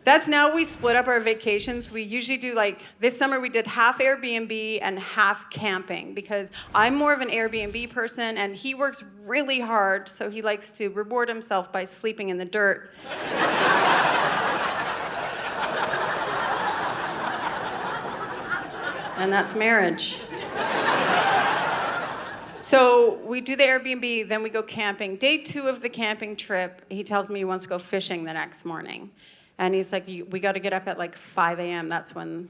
That's now we split up our vacations. We usually do this summer we did half Airbnb and half camping because I'm more of an Airbnb person and he works really hard, so he likes to reward himself by sleeping in the dirt. And that's marriage. So we do the Airbnb, then we go camping. Day 2 of the camping trip, he tells me he wants to go fishing the next morning. And he's like, we got to get up at 5 a.m. That's when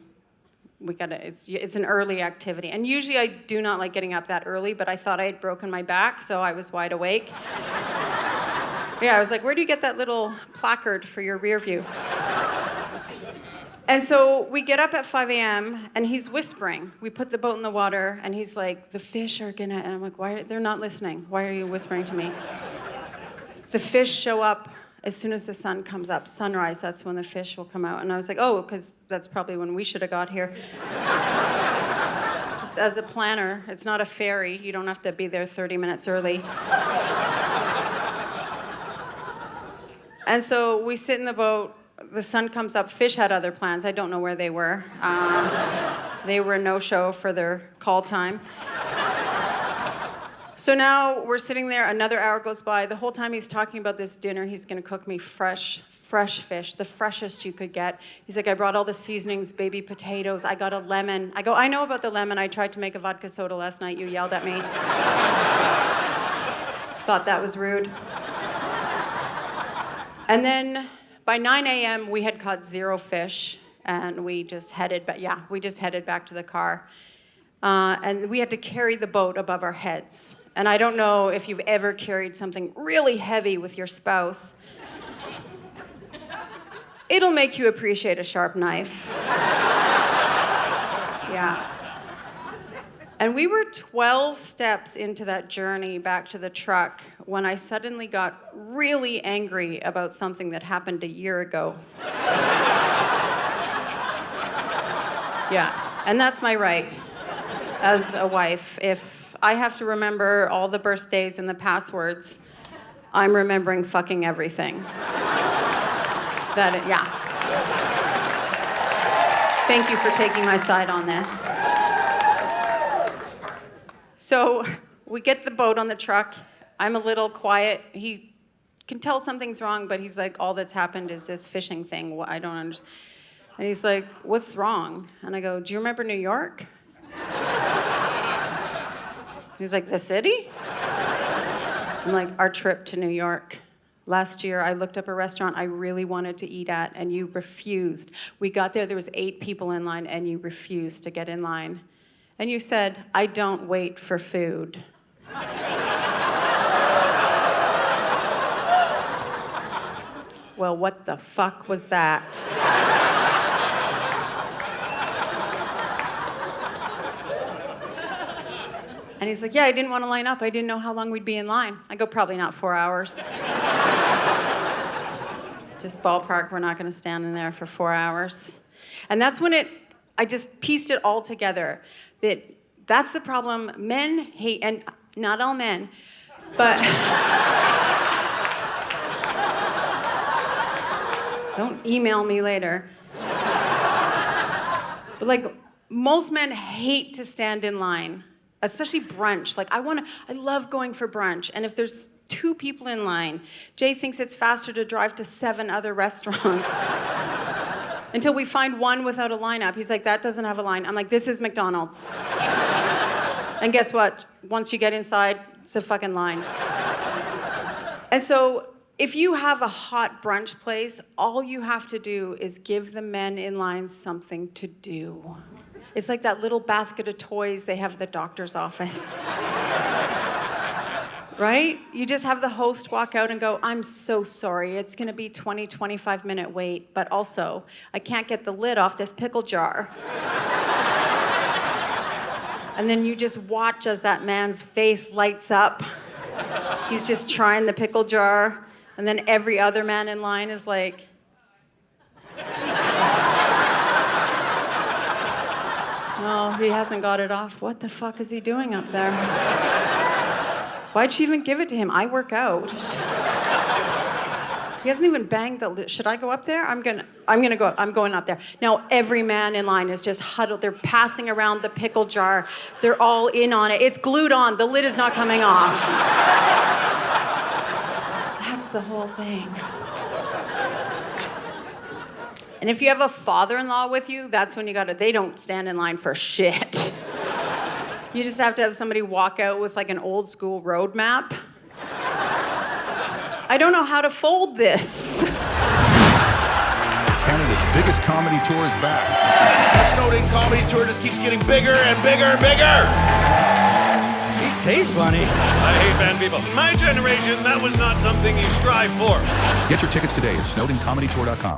it's an early activity. And usually I do not like getting up that early, but I thought I had broken my back, so I was wide awake. Yeah, I was like, where do you get that little placard for your rear view? And so we get up at 5 a.m. and he's whispering. We put the boat in the water and he's like, the fish are gonna, and I'm like, they're not listening. Why are you whispering to me? The fish show up as soon as the sun comes up. Sunrise, that's when the fish will come out. And I was like, oh, because that's probably when we should have got here. Just as a planner, it's not a ferry. You don't have to be there 30 minutes early. And so we sit in the boat. The sun comes up. Fish had other plans. I don't know where they were. They were a no-show for their call time. So now we're sitting there. Another hour goes by. The whole time he's talking about this dinner, he's going to cook me fresh fish, the freshest you could get. He's like, I brought all the seasonings, baby potatoes. I got a lemon. I go, I know about the lemon. I tried to make a vodka soda last night. You yelled at me. Thought that was rude. And then by 9 a.m., we had caught 0 fish, and we just headed back to the car. And we had to carry the boat above our heads. And I don't know if you've ever carried something really heavy with your spouse. It'll make you appreciate a sharp knife. Yeah. And we were 12 steps into that journey back to the truck when I suddenly got really angry about something that happened a year ago. Yeah, and that's my right as a wife. If I have to remember all the birthdays and the passwords, I'm remembering fucking everything. Yeah. Thank you for taking my side on this. So we get the boat on the truck. I'm a little quiet. He can tell something's wrong, but he's like, all that's happened is this fishing thing. I don't understand. And he's like, what's wrong? And I go, do you remember New York? He's like, the city? I'm like, our trip to New York. Last year, I looked up a restaurant I really wanted to eat at, and you refused. We got there was 8 people in line, and you refused to get in line. And you said, I don't wait for food. Well, what the fuck was that? And he's like, yeah, I didn't want to line up. I didn't know how long we'd be in line. I go, probably not 4 hours. Just ballpark, we're not going to stand in there for 4 hours. And that's when I just pieced it all together. That's the problem. Men hate, and not all men, but don't email me later. But most men hate to stand in line, especially brunch. I love going for brunch, and if there's 2 people in line, Jay thinks it's faster to drive to 7 other restaurants. Until we find one without a lineup. He's like, that doesn't have a line. I'm like, this is McDonald's. And guess what? Once you get inside, it's a fucking line. And so if you have a hot brunch place, all you have to do is give the men in line something to do. It's like that little basket of toys they have at the doctor's office. Right? You just have the host walk out and go, I'm so sorry, it's gonna be 20, 25-minute wait, but also, I can't get the lid off this pickle jar. And then you just watch as that man's face lights up. He's just trying the pickle jar, and then every other man in line is like, oh, he hasn't got it off. What the fuck is he doing up there? Why'd she even give it to him? I work out. He hasn't even banged the lid. Should I go up there? I'm gonna. I'm going up there. Now every man in line is just huddled. They're passing around the pickle jar. They're all in on it. It's glued on. The lid is not coming off. That's the whole thing. And if you have a father-in-law with you, that's when they don't stand in line for shit. You just have to have somebody walk out with like an old school road map. I don't know how to fold this. Canada's biggest comedy tour is back. The Snowden comedy tour just keeps getting bigger and bigger and bigger. These taste funny. I hate band people. My generation, that was not something you strive for. Get your tickets today at snowdencomedytour.com.